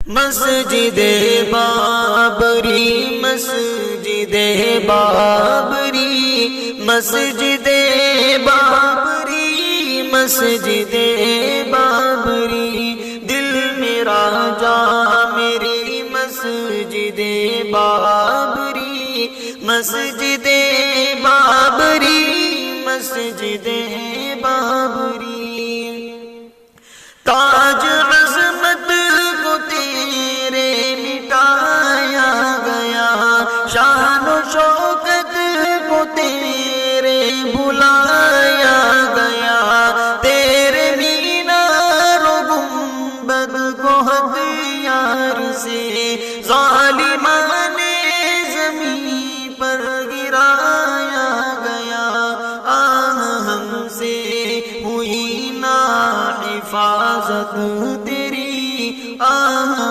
مسجد بابری مسجد بابری مسجد بابری مسجد بابری دل میرا جا میری مسجد بابری مسجد بابری مسجد بابری تاج عظمت کو تیرے مٹایا گیا شان و شوکت کو تیرے بلایا گیا تیرے مینار و گنبد کو ہتھیار سے ظالمان زمین پر گرایا گیا ہم سے ہوئی نا حفاظت